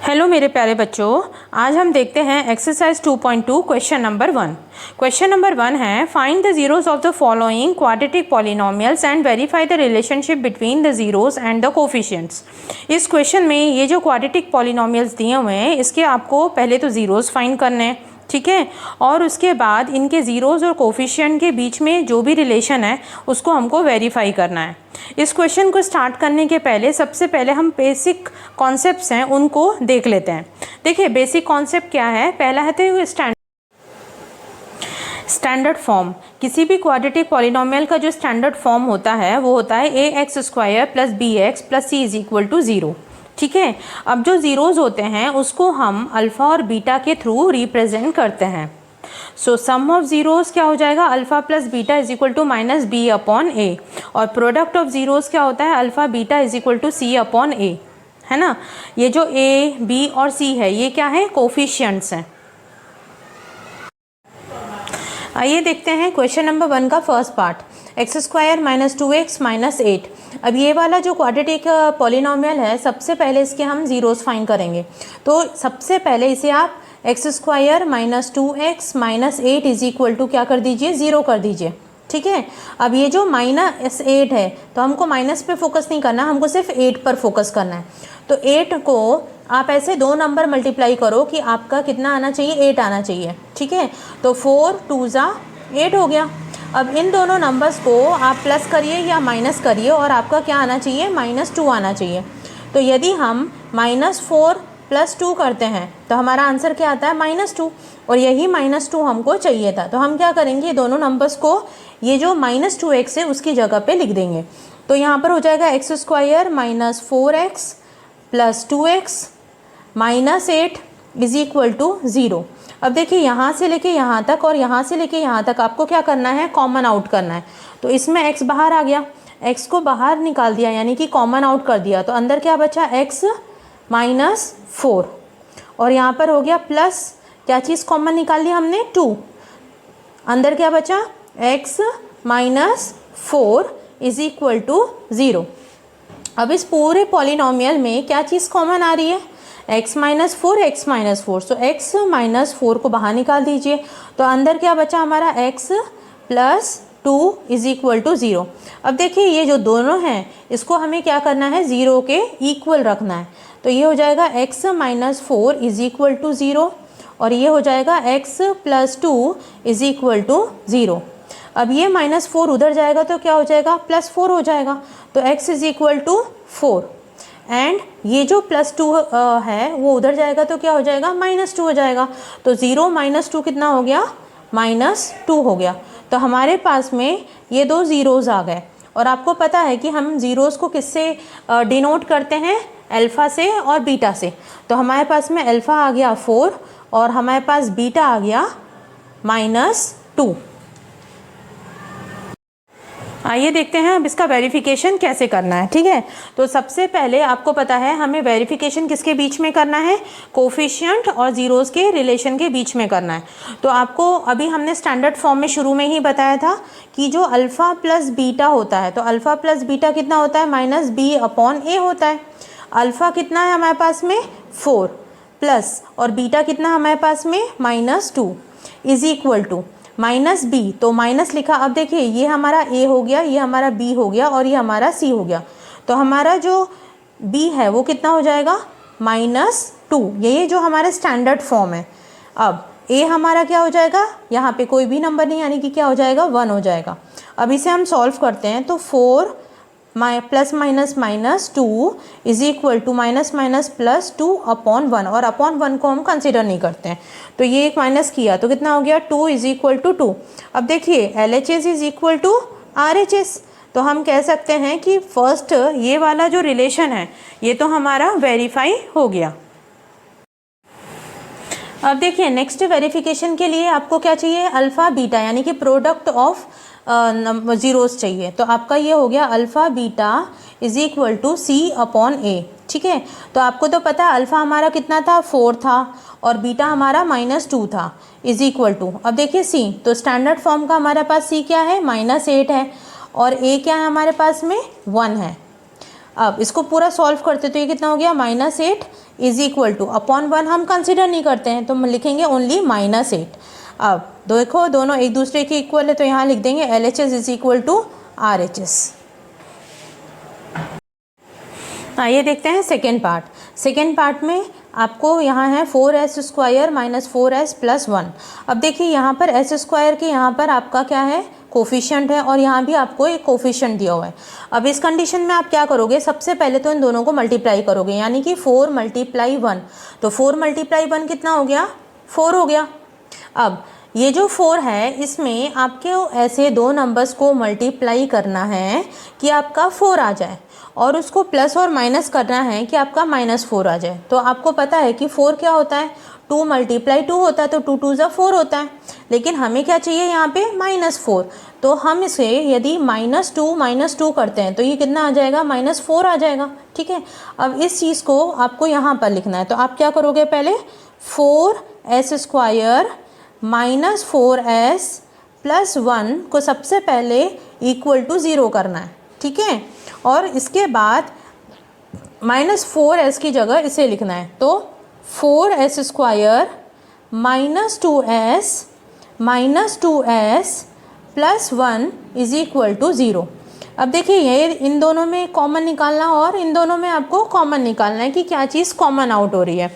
Hello मेरे प्यारे बच्चों, आज हम देखते हैं exercise 2.2 question number 1। Question number 1 है find the zeros of the following quadratic polynomials and verify the relationship between the zeros and the coefficients. इस क्वेश्चन में ये जो क्वाड्रेटिक पॉलिनोमियल्स दिए हुए हैं इसके आपको पहले तो जीरोस फाइंड करने हैं, ठीक है, और उसके बाद इनके ज़ीरोज़ और कोफिशिएंट के बीच में जो भी रिलेशन है उसको हमको वेरीफाई करना है। इस क्वेश्चन को स्टार्ट करने के पहले सबसे पहले हम बेसिक कॉन्सेप्ट्स हैं उनको देख लेते हैं। देखिए बेसिक कॉन्सेप्ट क्या है। पहला है तो स्टैंडर्ड फॉर्म। किसी भी क्वाड्रेटिक पॉलिनोमियल का जो स्टैंडर्ड फॉर्म होता है वो होता है ax² + bx + c = 0। ठीक है, अब जो ज़ीरोज़ होते हैं उसको हम अल्फ़ा और बीटा के थ्रू रिप्रेजेंट करते हैं। सो सम ऑफ ज़ीरोज़ क्या हो जाएगा, अल्फ़ा प्लस बीटा = -b/a, और प्रोडक्ट ऑफ ज़ीरोज़ क्या होता है, अल्फ़ा बीटा = c/a, है ना। ये जो a, b और c है ये क्या है, कोफिशिएंट्स हैं। आइए देखते हैं क्वेश्चन नंबर 1 का फर्स्ट पार्ट, x² - 2x - 8। अब ये वाला जो क्वाड्रेटिक पॉलिनोमियल है सबसे पहले इसके हम ज़ीरोज़ फाइंड करेंगे। तो सबसे पहले इसे आप x² - 2x - 8 = क्या कर दीजिए, 0 कर दीजिए। ठीक है, अब ये जो -8 है तो हमको माइनस पे फोकस नहीं करना, हमको सिर्फ 8 पर फोकस करना है। तो 8 को आप ऐसे 2 नंबर मल्टीप्लाई करो कि आपका कितना आना चाहिए, 8 आना चाहिए। ठीक है, तो 4 2 = 8 हो गया। अब इन दोनों नंबर्स को आप प्लस करिए या माइनस करिए और आपका क्या आना चाहिए, -2 आना चाहिए। तो यदि हम -4 + 2 करते हैं तो हमारा आंसर क्या आता है, -2, और यही -2 हमको चाहिए था। तो हम क्या करेंगे, दोनों नंबर्स को ये जो -2x है उसकी जगह पे लिख देंगे। तो यहाँ पर हो जाएगा x² - 4x + 2x - 8 = 0। अब देखिए यहाँ से लेके यहाँ तक और यहाँ से लेके यहाँ तक आपको क्या करना है, कॉमन आउट करना है। तो इसमें x बाहर आ गया, x को बाहर निकाल दिया यानी कि कॉमन आउट कर दिया। तो अंदर क्या बचा, x - 4, और यहाँ पर हो गया प्लस, क्या चीज़ कॉमन निकाल ली हमने, 2। अंदर क्या बचा, x - 4 = 0। अब इस पूरे पॉलिनोमियल में क्या चीज़ कॉमन आ रही है, x - 4 x - 4। सो x - 4 को बाहर निकाल दीजिए। तो अंदर क्या बचा हमारा, x + 2 = 0। अब देखिए ये जो दोनों हैं इसको हमें क्या करना है, 0 के इक्वल रखना है। तो ये हो जाएगा x - 4 = 0 और ये हो जाएगा x + 2 = 0। अब ये -4 उधर जाएगा तो क्या हो जाएगा, +4 हो जाएगा। तो x = 4 एंड ये जो +2 है वो उधर जाएगा तो क्या हो जाएगा, -2 हो जाएगा। तो 0 - 2 कितना हो गया, -2 हो गया। तो हमारे पास में ये 2 ज़ीरोज़ आ गए। और आपको पता है कि हम ज़ीरोज़ को किससे डिनोट करते हैं, अल्फ़ा से और बीटा से। तो हमारे पास में अल्फ़ा आ गया 4 और हमारे पास बीटा आ गया -2। आइए देखते हैं अब इसका वेरिफिकेशन कैसे करना है। ठीक है, तो सबसे पहले आपको पता है हमें वेरिफिकेशन किसके बीच में करना है, कोफिशिएंट और ज़ीरोज़ के रिलेशन के बीच में करना है। तो आपको अभी हमने स्टैंडर्ड फॉर्म में शुरू में ही बताया था कि जो अल्फ़ा प्लस बीटा होता है तो अल्फ़ा प्लस बीटा कितना होता है, -b/a होता है। अल्फ़ा कितना है हमारे पास में, 4 प्लस, और बीटा कितना हमारे पास में, -2 = -b। तो माइनस लिखा। अब देखिए ये हमारा a हो गया, ये हमारा b हो गया और ये हमारा c हो गया। तो हमारा जो b है वो कितना हो जाएगा, -2। ये जो हमारा स्टैंडर्ड फॉर्म है। अब a हमारा क्या हो जाएगा, यहाँ पे कोई भी नंबर नहीं यानी कि क्या हो जाएगा, 1 हो जाएगा। अब इसे हम सॉल्व करते हैं तो 4 +- -2 = -+2/1, और /1 को हम कंसिडर नहीं करते हैं। तो ये एक माइनस किया तो कितना हो गया, 2 = 2। अब देखिए LHS = RHS। तो हम कह सकते हैं कि फर्स्ट ये वाला जो रिलेशन है ये तो हमारा वेरीफाई हो गया। अब देखिए नेक्स्ट वेरिफिकेशन के लिए आपको क्या चाहिए, अल्फ़ा बीटा यानी कि प्रोडक्ट ऑफ ज़ीरोज़ चाहिए। तो आपका ये हो गया अल्फ़ा बीटा = c/a। ठीक है, तो आपको तो पता है अल्फ़ा हमारा कितना था, 4 था, और बीटा हमारा -2 था, = अब देखिए c, तो स्टैंडर्ड फॉर्म का हमारे पास c क्या है, -8 है, और a क्या है हमारे पास में, 1 है। अब इसको पूरा सॉल्व करते तो ये कितना हो गया, -8 इज इक्वल टू अपॉन 1 हम कंसिडर नहीं करते हैं तो हम लिखेंगे ओनली -8। अब देखो दोनों एक दूसरे के इक्वल है तो यहाँ लिख देंगे LHS is equal to RHS। आइए देखते हैं सेकेंड पार्ट। सेकेंड पार्ट में आपको यहाँ है 4s square minus 4s plus 1। अब देखिए यहाँ पर s स्क्वायर के यहाँ पर आपका क्या है, कोफिशिएंट है, और यहाँ भी आपको एक कोफिशिएंट दिया हुआ है। अब इस कंडीशन में आप क्या करोगे, सबसे पहले तो इन दोनों को मल्टीप्लाई करोगे, यानी कि 4 मल्टीप्लाई 1, तो 4 मल्टीप्लाई 1 कितना हो गया, 4 हो गया। अब ये जो 4 है इसमें आपके ऐसे दो नंबर्स को मल्टीप्लाई करना है कि आपका 4 आ जाए, और उसको प्लस और माइनस करना है कि आपका -4 आ जाए। तो आपको पता है कि 4 क्या होता है, 2 मल्टीप्लाई 2 होता है, तो 2 2 = 4 होता है। लेकिन हमें क्या चाहिए यहाँ पे, -4, तो हम इसे यदि -2 करते हैं तो ये कितना आ जाएगा, -4 आ जाएगा। ठीक है, अब इस चीज़ को आपको यहाँ पर लिखना है, तो आप क्या करोगे, पहले 4s square minus 4s plus 1 को सबसे पहले इक्वल टू 0 करना है। ठीक है, और इसके बाद -4s की जगह इसे लिखना है, तो 4s square minus 2s plus 1 is equal to 0। अब देखिए ये इन दोनों में कॉमन निकालना और इन दोनों में आपको कॉमन निकालना है कि क्या चीज़ कॉमन आउट हो रही है।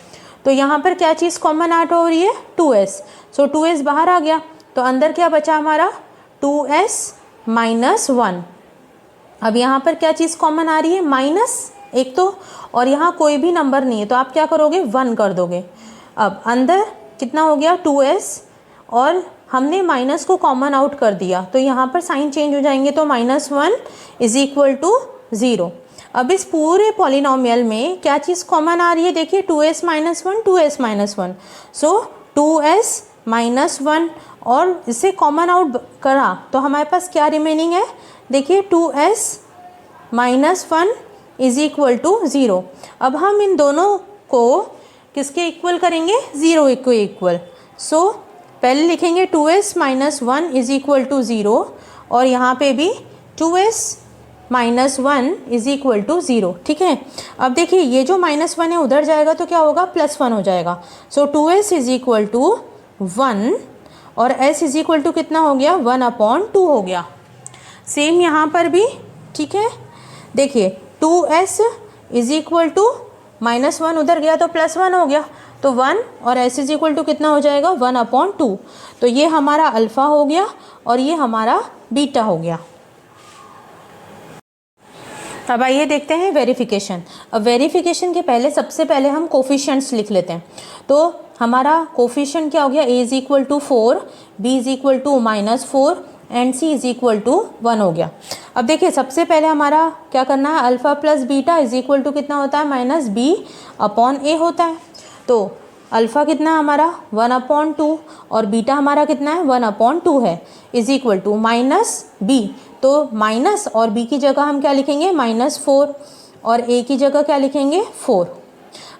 तो यहाँ पर क्या चीज़ कॉमन आउट हो रही है, 2s। सो 2s बाहर आ गया, तो अंदर क्या बचा हमारा, 2s माइनस 1। अब यहाँ पर क्या चीज़ कॉमन आ रही है, माइनस एक तो, और यहाँ कोई भी नंबर नहीं है तो आप क्या करोगे, 1 कर दोगे। अब अंदर कितना हो गया, 2s, और हमने माइनस को कॉमन आउट कर दिया तो यहाँ पर साइन चेंज हो जाएंगे, तो -1 इज इक्वल टू 0। अब इस पूरे पॉलिनोमियल में क्या चीज़ कॉमन आ रही है, देखिए 2s माइनस 1, 2s माइनस 1, सो 2s माइनस 1, और इसे कॉमन आउट करा तो हमारे पास क्या रिमेनिंग है, देखिए 2s minus 1 is equal to 0। अब हम इन दोनों को किसके इक्वल करेंगे, 0 को इक्वल। सो पहले लिखेंगे 2s minus 1 is equal to 0, और यहाँ पे भी 2s minus 1 is equal to 0। ठीक है, अब देखिए ये जो -1 है उधर जाएगा तो क्या होगा, +1 हो जाएगा। सो 2s इज इक्वल टू 1, और s इज इक्वल टू कितना हो गया, 1/2 हो गया। सेम यहाँ पर भी। ठीक है, देखिए 2s इज इक्वल टू -1 उधर गया तो +1 हो गया, तो 1, और s इज इक्वल टू कितना हो जाएगा, 1/2। तो ये हमारा अल्फ़ा हो गया और ये हमारा बीटा हो गया। अब आइए देखते हैं वेरिफिकेशन। अब वेरिफिकेशन के पहले सबसे पहले हम कोफिशिएंट्स लिख लेते हैं। तो हमारा कोफिशिएंट क्या हो गया, a is equal to 4, b is equal to -4 and c is equal to 1 हो गया। अब देखिए सबसे पहले हमारा क्या करना है, alpha plus beta is equal to कितना होता है, -b/a होता है। तो अल्फ़ा कितना हमारा 1/2 और बीटा हमारा कितना है, 1/2 है, इज इक्वल टू -b। तो माइनस और b की जगह हम क्या लिखेंगे, -4, और a की जगह क्या लिखेंगे, 4।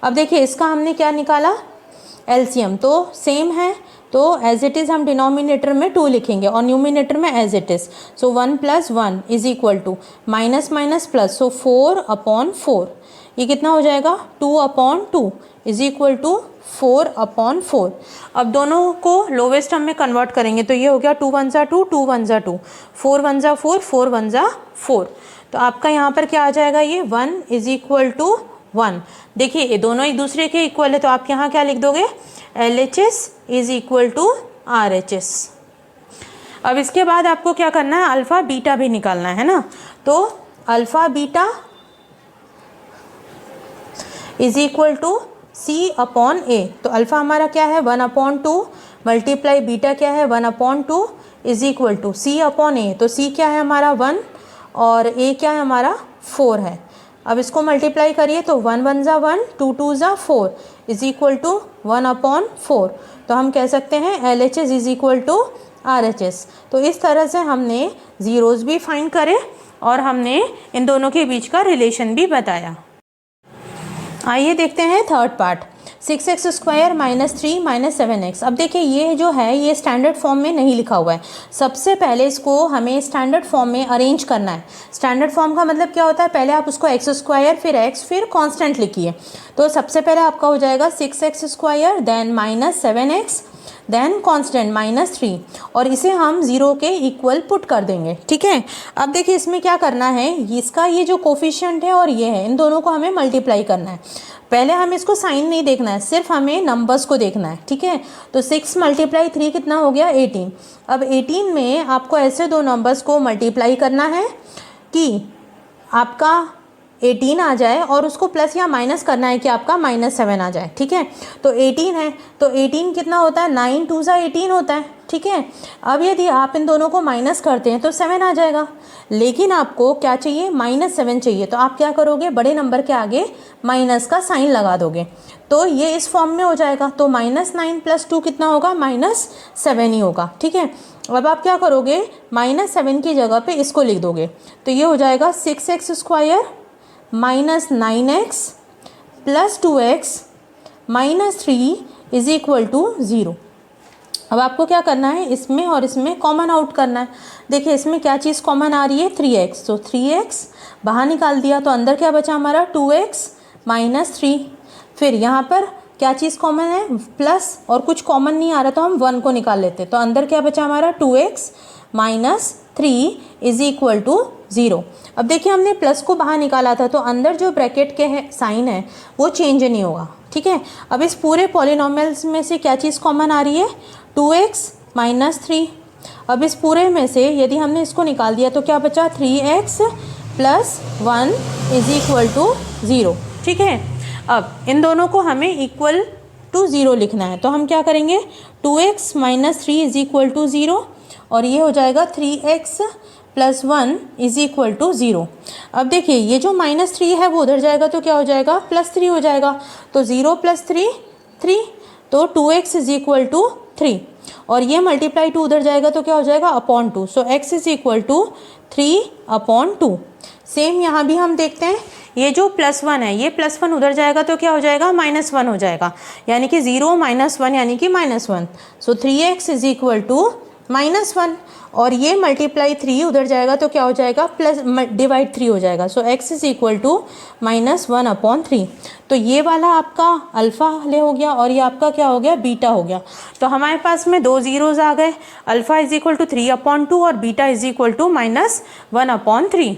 अब देखिए इसका हमने क्या निकाला, एलसीएम, तो सेम है, तो एज इट इज़ हम डिनोमिनेटर में 2 लिखेंगे और न्यूमिनेटर में as it is. So 1 + 1 is equal to -+ so 4/4, ये कितना हो जाएगा, 2/2 इज इक्वल टू 4/4। अब दोनों को लोवेस्ट टर्म में कन्वर्ट करेंगे तो ये हो गया 2 1 = 2, 2 1 = 2, 4 1 = 4, 4 1 = 4। तो आपका यहाँ पर क्या आ जाएगा, ये 1 इज इक्वल टू 1। देखिए ये दोनों एक दूसरे के इक्वल है तो आप यहाँ क्या लिख दोगे, LHS is equal to RHS। अब इसके बाद आपको क्या करना है, अल्फ़ा बीटा भी निकालना है ना। तो alpha beta is equal to C/A। तो अल्फ़ा हमारा क्या है, 1/2 मल्टीप्लाई बीटा क्या है, 1/2 इज इक्वल टू C/A। तो C क्या है हमारा 1 और A क्या है हमारा 4 है। अब इसको मल्टीप्लाई करिए तो 1 1 = 1, 2 2 = 4 इज इक्वल टू 1/4। तो हम कह सकते हैं LHS is equal to RHS। तो इस तरह से हमने ज़ीरोज़ भी फाइंड करे और हमने इन दोनों के बीच का रिलेशन भी बताया। आइए देखते हैं third part. 6x² minus 3 minus 7x। अब देखिए ये जो है ये स्टैंडर्ड फॉर्म में नहीं लिखा हुआ है। सबसे पहले इसको हमें स्टैंडर्ड फॉर्म में अरेंज करना है। स्टैंडर्ड फॉर्म का मतलब क्या होता है, पहले आप उसको x² फिर x फिर कांस्टेंट लिखिए। तो सबसे पहले आपका हो जाएगा 6x² then minus 7x then constant minus 3 और इसे हम 0 के इक्वल पुट कर देंगे। ठीक है, अब देखिए इसमें क्या करना है, इसका ये जो कोफिशिएंट है और ये है, इन दोनों को हमें मल्टीप्लाई करना है। पहले हमें इसको साइन नहीं देखना है, सिर्फ हमें नंबर्स को देखना है। ठीक है, तो 6 × 3 कितना हो गया 18। अब 18 में आपको ऐसे दो नंबर्स को मल्टीप्लाई करना है कि आपका 18 आ जाए और उसको प्लस या माइनस करना है कि आपका -7 आ जाए। ठीक है, तो 18 है तो 18 कितना होता है, 9 2 18 होता है। ठीक है, अब यदि आप इन दोनों को माइनस करते हैं तो 7 आ जाएगा, लेकिन आपको क्या चाहिए, -7 चाहिए। तो आप क्या करोगे, बड़े नंबर के आगे माइनस का साइन लगा दोगे, तो ये इस फॉर्म में हो जाएगा। तो -9 + 2 कितना होगा, -7 ही होगा। ठीक है, अब आप क्या करोगे, -7 की जगह पे इसको लिख दोगे, तो ये हो जाएगा 6x² minus 9x plus 2x minus 3 is equal to 0। अब आपको क्या करना है, इसमें और इसमें कॉमन आउट करना है। देखिए इसमें क्या चीज़ कॉमन आ रही है, 3x, तो 3x बाहर निकाल दिया तो अंदर क्या बचा हमारा, 2x माइनस 3। फिर यहाँ पर क्या चीज़ कॉमन है, प्लस, और कुछ कॉमन नहीं आ रहा तो हम 1 को निकाल लेते, तो अंदर क्या बचा हमारा, 2x minus 3 is equal to 0। अब देखिए हमने प्लस को बाहर निकाला था तो अंदर जो ब्रैकेट के है साइन है वो चेंज नहीं होगा। ठीक है, अब इस पूरे पॉलिनोमियल्स में से क्या चीज़ कॉमन आ रही है, 2x माइनस 3। अब इस पूरे में से यदि हमने इसको निकाल दिया तो क्या बचा, 3x plus 1 is equal to 0। ठीक है, अब इन दोनों को हमें इक्वल टू 0 लिखना है, तो हम क्या करेंगे, 2x minus 3 is equal to 0 और ये हो जाएगा 3x plus 1 is equal to 0। अब देखिए ये जो -3 है वो उधर जाएगा तो क्या हो जाएगा, +3 हो जाएगा, तो 0 + 3 3, तो 2x इज इक्वल टू 3 और ये मल्टीप्लाई 2 उधर जाएगा तो क्या हो जाएगा, /2। So x is equal to 3/2। Same यहाँ भी हम देखते हैं, ये जो +1 है ये +1 उधर जाएगा तो क्या हो जाएगा, -1 हो जाएगा, यानी कि 0 - 1 यानी कि -1। सो 3x इज इक्वल टू -1 और ये मल्टीप्लाई 3 उधर जाएगा तो क्या हो जाएगा, +/3 हो जाएगा। सो x इज इक्वल टू -1/3। तो ये वाला आपका अल्फ़ा ले हो गया और ये आपका क्या हो गया, बीटा हो गया। तो हमारे पास में 2 ज़ीरोज़ आ गए, अल्फ़ा इज इक्वल टू 3/2 और बीटा इज इक्वल टू -1/3।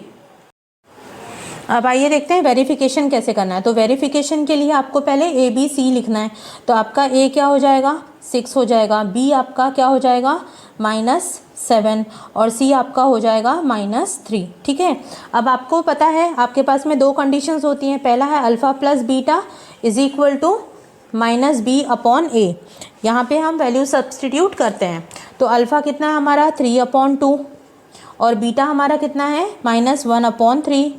अब आइए देखते हैं वेरिफिकेशन कैसे करना है। तो वेरिफिकेशन के लिए आपको पहले ABC लिखना है, तो आपका A क्या हो जाएगा, 6 हो जाएगा, B आपका क्या हो जाएगा, -7 और C आपका हो जाएगा -3। ठीक है, अब आपको पता है आपके पास में 2 कंडीशंस होती हैं, पहला है alpha plus beta is equal to -B/A। यहाँ पे हम वैल्यू सब्सटीट्यूट करते हैं, तो अल्फ़ा कितना है हमारा, 3/2 और बीटा हमारा कितना है, -1/3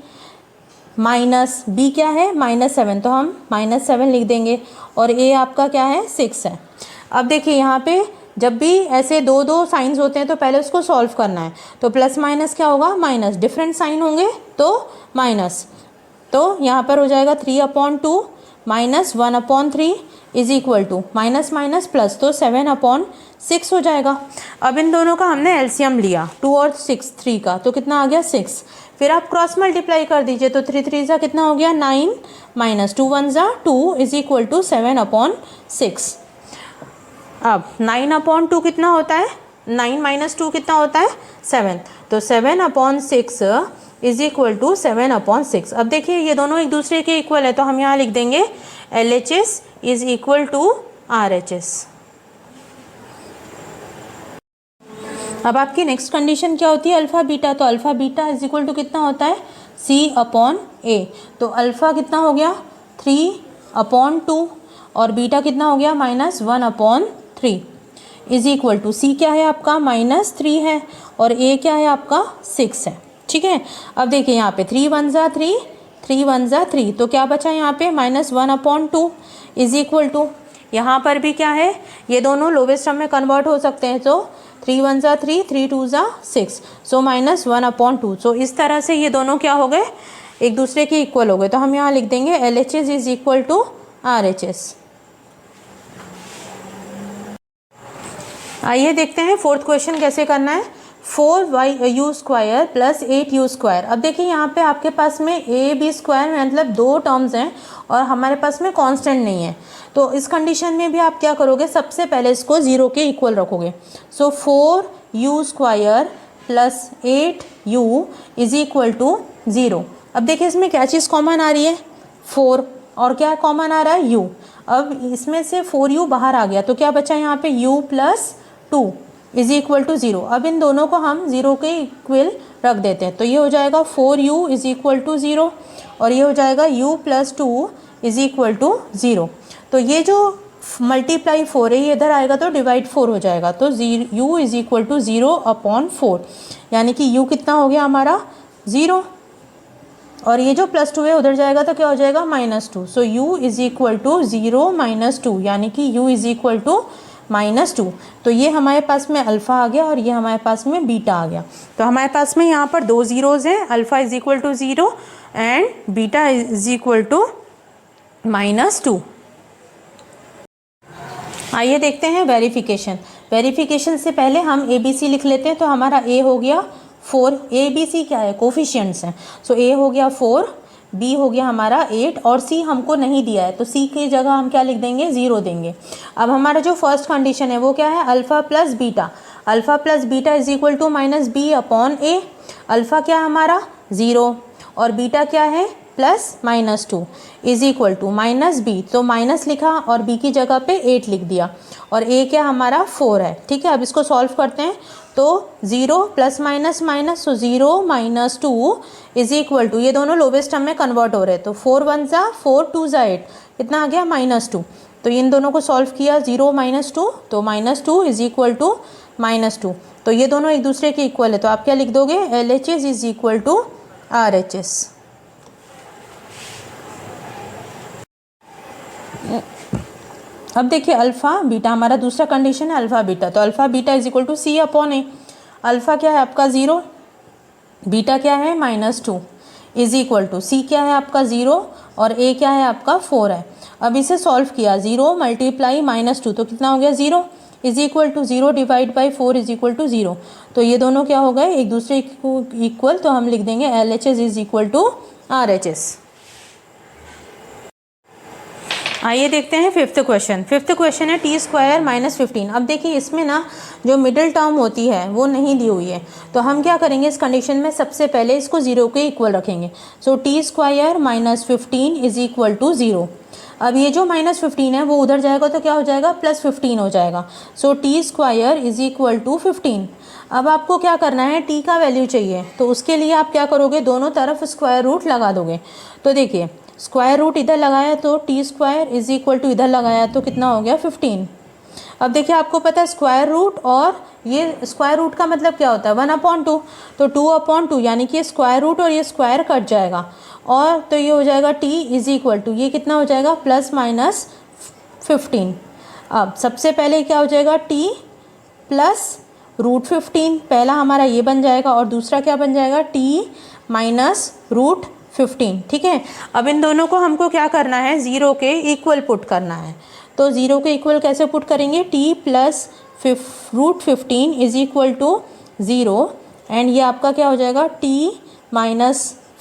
माइनस B क्या है, -7, तो हम -7 लिख देंगे और A आपका क्या है, 6 है। अब देखिए यहाँ पे जब भी ऐसे 2 साइंस होते हैं तो पहले उसको सॉल्व करना है, तो प्लस माइनस क्या होगा, माइनस, डिफरेंट साइन होंगे तो माइनस, तो यहाँ पर हो जाएगा 3/2 -1/3 is equal to minus minus plus, तो 7/6 हो जाएगा। अब इन दोनों का हमने एलसीएम लिया, 2 और 6 3 का, तो कितना आ गया 6। फिर आप क्रॉस मल्टीप्लाई कर दीजिए, तो 3 3 ज़ा कितना हो गया 9 माइनस 2 1 ज़ा 2 इज इक्वल टू 7/6। अब 9/2 कितना होता है, 9 - 2 कितना होता है, 7, तो 7/6 इज इक्वल टू 7/6। अब देखिए ये दोनों एक दूसरे के इक्वल है, तो हम यहाँ लिख देंगे LHS is equal to RHS। अब आपकी नेक्स्ट कंडीशन क्या होती है, अल्फ़ा बीटा, तो alpha beta is equal to कितना होता है, C/A। तो अल्फ़ा कितना हो गया 3/2 और बीटा कितना हो गया -1/3 इज इक्वल टू C क्या है आपका -3 है और A क्या है आपका 6 है। ठीक है, अब देखिए यहाँ पे 3 1 ज़ा 3 3 1 ज़ा 3, तो क्या बचा यहाँ पे -1/2 इज इक्वल टू, यहाँ पर भी क्या है, ये दोनों लोवेस्ट टर्म में कन्वर्ट हो सकते हैं, तो 3 1 ज़ा 3 3 2 ज़ा 6, सो -1/2। सो इस तरह से ये दोनों क्या हो गए, एक दूसरे के इक्वल हो गए, तो हम यहाँ लिख देंगे LHS is equal to RHS। आइए देखते हैं फोर्थ क्वेश्चन कैसे करना है। 4u² plus 8u²। अब देखिए यहाँ पे आपके पास में ab² मतलब दो टर्म्स हैं और हमारे पास में कांस्टेंट नहीं है, तो इस कंडीशन में भी आप क्या करोगे, सबसे पहले इसको 0 के इक्वल रखोगे। So 4u² plus 8u is equal to 0। अब देखिए इसमें क्या चीज़ कॉमन आ रही है, 4, और क्या कॉमन आ रहा है, u। अब इसमें से 4u बाहर आ गया तो क्या बचा यहाँ पे, u plus 2 is equal to 0। अब इन दोनों को हम 0 के इक्वल रख देते हैं, तो ये हो जाएगा 4u इज इक्वल टू 0 और ये हो जाएगा u plus 2 is equal to 0। तो ये जो मल्टीप्लाई 4 है ये इधर आएगा तो डिवाइड 4 हो जाएगा, तो u इज इक्वल टू 0/4, यानी कि u कितना हो गया हमारा 0, और ये जो प्लस 2 है उधर जाएगा तो क्या हो जाएगा -2। सो u इज इक्वल टू 0 - 2, यानी कि u इज इक्वल टू -2। तो ये हमारे पास में अल्फ़ा आ गया और ये हमारे पास में बीटा आ गया। तो हमारे पास में यहाँ पर दो ज़ीरोज़ हैं, alpha is equal to 0 and beta is equal to -2। आइए देखते हैं वेरिफिकेशन। वेरिफिकेशन से पहले हम ABC लिख लेते हैं। तो हमारा A हो गया 4, ABC क्या है, कोफिशिएंट्स हैं। सो A हो गया 4, B हो गया हमारा 8 और C हमको नहीं दिया है, तो C की जगह हम क्या लिख देंगे, 0 देंगे। अब हमारा जो फर्स्ट कंडीशन है वो क्या है, alpha plus beta. Alpha plus beta is equal to -B/A। Alpha क्या है हमारा 0 और बीटा क्या है +-2 इज इक्वल टू -B, तो माइनस लिखा और B की जगह पे 8 लिख दिया, और A क्या हमारा 4 है। ठीक है, अब इसको सॉल्व करते हैं तो 0 + -, सो 0 - 2 इज इक्वल टू, ये दोनों लोवेस्ट टर्म में कन्वर्ट हो रहे हैं, तो 4 × 1 = 4, 2 × 8 कितना आ गया -2। तो इन दोनों को सॉल्व किया 0 - 2, तो -2 इज इक्वल टू -2, तो ये दोनों एक दूसरे के इक्वल है, तो आप क्या लिख दोगे, LHS is equal to RHS। अब देखिए अल्फ़ा बीटा, हमारा दूसरा कंडीशन है अल्फ़ा बीटा, तो alpha beta is equal to C/A। Alpha क्या है आपका 0, बीटा क्या है -2 इज इक्वल टू, C क्या है आपका 0 और A क्या है आपका 4 है। अब इसे सॉल्व किया, 0 × -2 तो कितना हो गया 0 is equal to 0 / 4 is equal to 0। तो ये दोनों क्या हो गए, एक दूसरे को इक्वल, तो हम लिख देंगे LHS is equal to RHS। आइए देखते हैं फिफ्थ क्वेश्चन। फिफ्थ क्वेश्चन है t² - 15। अब देखिए इसमें ना जो मिडिल टर्म होती है वो नहीं दी हुई है, तो हम क्या करेंगे इस कंडीशन में, सबसे पहले इसको 0 के इक्वल रखेंगे। सो t² - 15 इज इक्वल टू 0। अब ये जो -15 है वो उधर जाएगा तो क्या हो जाएगा, +15 हो जाएगा। सो t² इज इक्वल टू 15। अब आपको क्या करना है, t का वैल्यू चाहिए, तो उसके लिए आप क्या करोगे, दोनों तरफ स्क्वायर रूट लगा दोगे। तो देखिए स्क्वायर रूट इधर लगाया तो t² इज इक्वल टू इधर लगाया तो कितना हो गया 15। अब देखिए आपको पता है स्क्वायर रूट और ये स्क्वायर रूट का मतलब क्या होता है 1/2, तो 2/2 यानी कि स्क्वायर रूट और ये स्क्वायर कट जाएगा, और तो ये हो जाएगा t इज इक्वल टू, ये कितना हो जाएगा +-15। अब सबसे पहले क्या हो जाएगा, t + √15, पहला हमारा ये बन जाएगा और दूसरा क्या बन जाएगा, t - √15। ठीक है, अब इन दोनों को हमको क्या करना है, 0 के इक्वल पुट करना है। तो 0 के इक्वल कैसे पुट करेंगे, t + √15 is equal to 0 and ये आपका क्या हो जाएगा, t -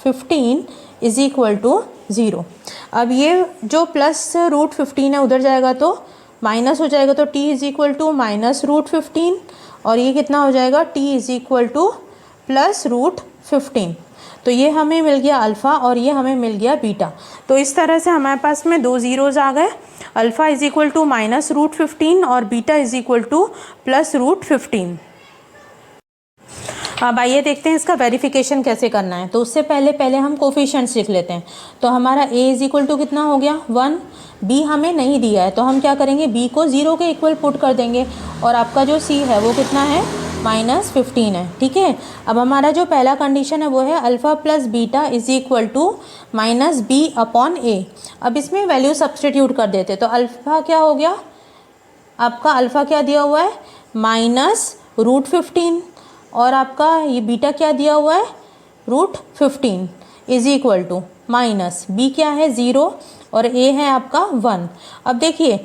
15 इज इक्वल टू 0। अब ये जो +√15 है उधर जाएगा तो माइनस हो जाएगा, तो t इज इक्वल टू -√15 और ये कितना हो जाएगा, t इज इक्वल टू +√15। तो ये हमें मिल गया अल्फ़ा और ये हमें मिल गया बीटा। तो इस तरह से हमारे पास में दो ज़ीरोज़ आ गए, अल्फ़ा इज इक्वल टू -√15 और बीटा इज इक्वल टू +√15। अब आइए देखते हैं इसका वेरिफिकेशन कैसे करना है। तो उससे पहले हम कोफिशिएंट्स लिख लेते हैं। तो हमारा a इज इक्वल टू कितना हो गया 1, b हमें नहीं दिया है तो हम क्या करेंगे, b को 0 के इक्वल पुट कर देंगे, और आपका जो c है वो कितना है -15 है। ठीक है, अब हमारा जो पहला कंडीशन है वो है alpha plus beta is equal to -b/a। अब इसमें वैल्यू सब्सटीट्यूट कर देते, तो अल्फ़ा क्या हो गया आपका, अल्फ़ा क्या दिया हुआ है -√15 और आपका ये बीटा क्या दिया हुआ है √15 is equal to minus, b क्या है 0 और a है आपका 1। अब देखिए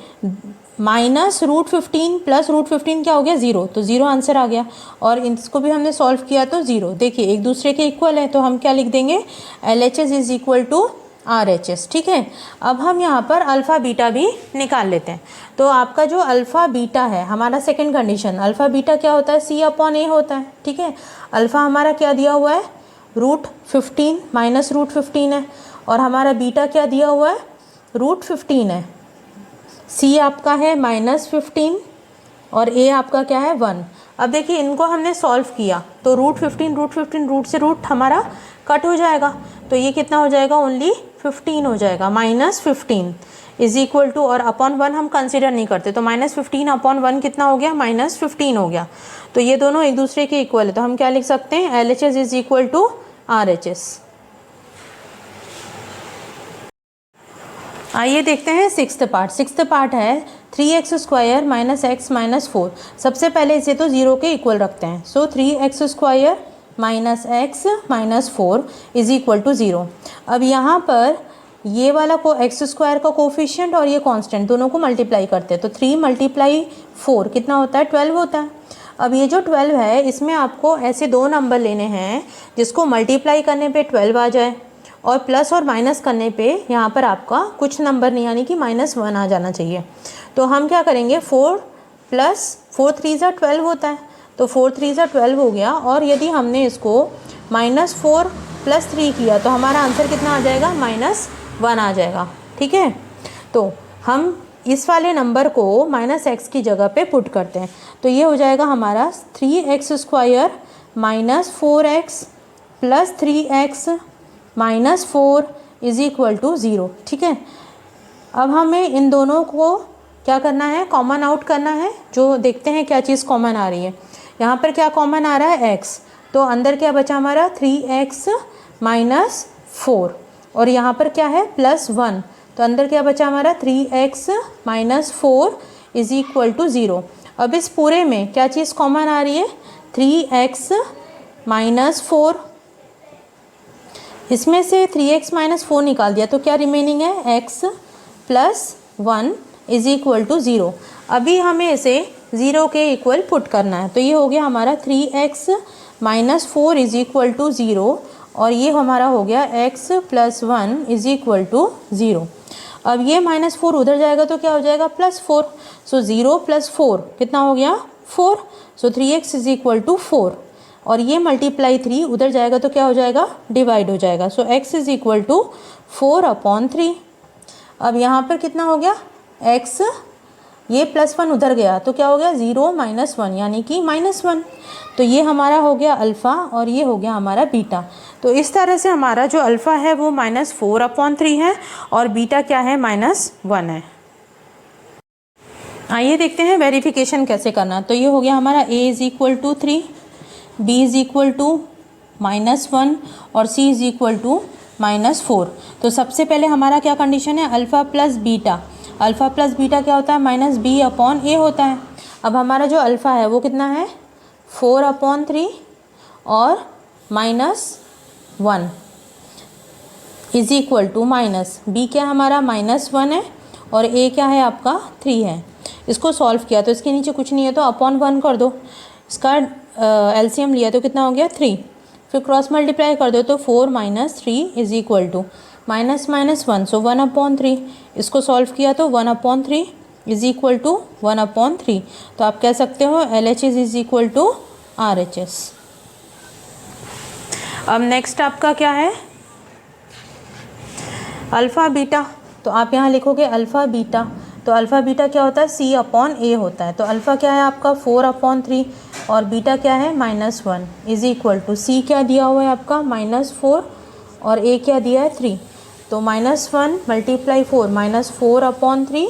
-√15 प्लस √15 क्या हो गया 0, तो 0 आंसर आ गया। और इसको भी हमने सॉल्व किया तो 0। देखिए एक दूसरे के इक्वल है, तो हम क्या लिख देंगे, LHS is equal to RHS। ठीक है, अब हम यहाँ पर अल्फ़ा बीटा भी निकाल लेते हैं। तो आपका जो अल्फ़ा बीटा है, हमारा सेकंड कंडीशन, अल्फ़ा बीटा क्या होता है, C/A होता है। ठीक है, अल्फ़ा हमारा क्या दिया हुआ है, √15 -√15 है, और हमारा बीटा क्या दिया हुआ है, √15 है। C आपका है -15 और A आपका क्या है 1। अब देखिए इनको हमने सॉल्व किया तो √15 रूट से रूट हमारा कट हो जाएगा, तो ये कितना हो जाएगा, ओनली 15 हो जाएगा। -15 इज इक्वल टू, और अपॉन 1 हम कंसिडर नहीं करते, तो -15 अपॉन 1 कितना हो गया, -15 हो गया। तो ये दोनों एक दूसरे के इक्वल है, तो हम क्या लिख सकते हैं, LHS is equal to RHS। आइए देखते हैं सिक्स्थ पार्ट है 3x² - x - 4। सबसे पहले इसे तो 0 के इक्वल रखते हैं। So 3x² - x - 4 is equal to 0। अब यहाँ पर ये वाला को x² का कोफिशिएंट और ये कांस्टेंट दोनों को मल्टीप्लाई करते हैं, तो 3 × 4 कितना होता है, 12 होता है। अब ये जो 12 है, इसमें आपको ऐसे दो नंबर लेने हैं जिसको मल्टीप्लाई करने पे 12 आ जाए और प्लस और माइनस करने पे यहाँ पर आपका कुछ नंबर नहीं, यानी कि -1 आ जाना चाहिए। तो हम क्या करेंगे, 4 + 4 3 = 12 होता है, तो 4 3 = 12 हो गया। और यदि हमने इसको -4 + 3 किया तो हमारा आंसर कितना आ जाएगा, -1 आ जाएगा। ठीक है, तो हम इस वाले नंबर को -x की जगह पे पुट करते हैं, तो ये हो जाएगा हमारा 3x² - 4x + 3x - 4 is equal to 0। ठीक है, अब हमें इन दोनों को क्या करना है, कॉमन आउट करना है। जो देखते हैं क्या चीज़ कॉमन आ रही है, यहाँ पर क्या कॉमन आ रहा है, x, तो अंदर क्या बचा हमारा 3x - 4, और यहाँ पर क्या है +1, तो अंदर क्या बचा हमारा 3x - 4 इज इक्वल टू 0। अब इस पूरे में क्या चीज़ कॉमन आ रही है, 3x - 4, इसमें से 3x - 4 निकाल दिया तो क्या रिमेनिंग है, x + 1 इज इक्वल टू 0। अभी हमें इसे 0 के इक्वल पुट करना है, तो ये हो गया हमारा 3x - 4 इज इक्वल टू 0, और ये हमारा हो गया x + 1 इज इक्वल टू 0। अब ये -4 उधर जाएगा तो क्या हो जाएगा, +4। सो 0 + 4 कितना हो गया, 4। सो 3x इज इक्वल टू 4, और ये मल्टीप्लाई 3 उधर जाएगा तो क्या हो जाएगा, डिवाइड हो जाएगा। सो x इज इक्वल टू 4/3। अब यहाँ पर कितना हो गया, x, ये +1 उधर गया तो क्या हो गया, 0 - 1 यानी कि -1। तो ये हमारा हो गया अल्फ़ा और ये हो गया हमारा बीटा। तो इस तरह से हमारा जो अल्फ़ा है वो -4/3 है और बीटा क्या है, -1 है। आइए देखते हैं वेरिफिकेशन कैसे करना। तो ये हो गया हमारा a is equal to 3, b is equal to -1 और c इज इक्वल टू -4। तो सबसे पहले हमारा क्या कंडीशन है, alpha plus beta. Alpha plus beta क्या होता है, -b/a होता है। अब हमारा जो अल्फ़ा है वो कितना है, 4/3 और -1 इज इक्वल टू -b क्या हमारा -1 है और a क्या है आपका 3 है। इसको सॉल्व किया तो इसके नीचे कुछ नहीं है तो /1 कर दो, इसका एलसीएम लिया तो कितना हो गया 3, फिर क्रॉस मल्टीप्लाई कर दो तो 4 - 3 इज इक्वल टू -1, सो 1/3। इसको सॉल्व किया तो 1/3 इज इक्वल टू 1/3। तो आप कह सकते हो LHS is equal to RHS। अब नेक्स्ट आपका क्या है, अल्फ़ा बीटा। तो आप यहाँ लिखोगे अल्फ़ा बीटा। तो अल्फ़ा बीटा क्या होता है, C/A होता है। तो अल्फ़ा क्या है आपका 4/3 और बीटा क्या है -1 इज इक्वल टू C क्या दिया हुआ है आपका -4 और A क्या दिया है 3। तो -1 × 4 -4/3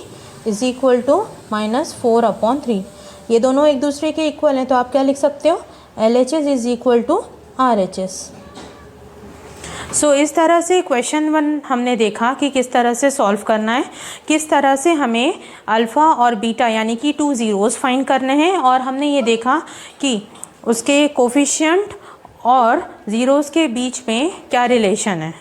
इज इक्वल टू -4/3। ये दोनों एक दूसरे के इक्वल हैं तो आप क्या लिख सकते हो, LHS is equal to RHS। So इस तरह से क्वेश्चन 1 हमने देखा कि किस तरह से सॉल्व करना है, किस तरह से हमें अल्फ़ा और बीटा यानी कि 2 ज़ीरोज़ फाइंड करने हैं, और हमने ये देखा कि उसके कोफिशिएंट और ज़ीरोज़ के बीच में क्या रिलेशन है।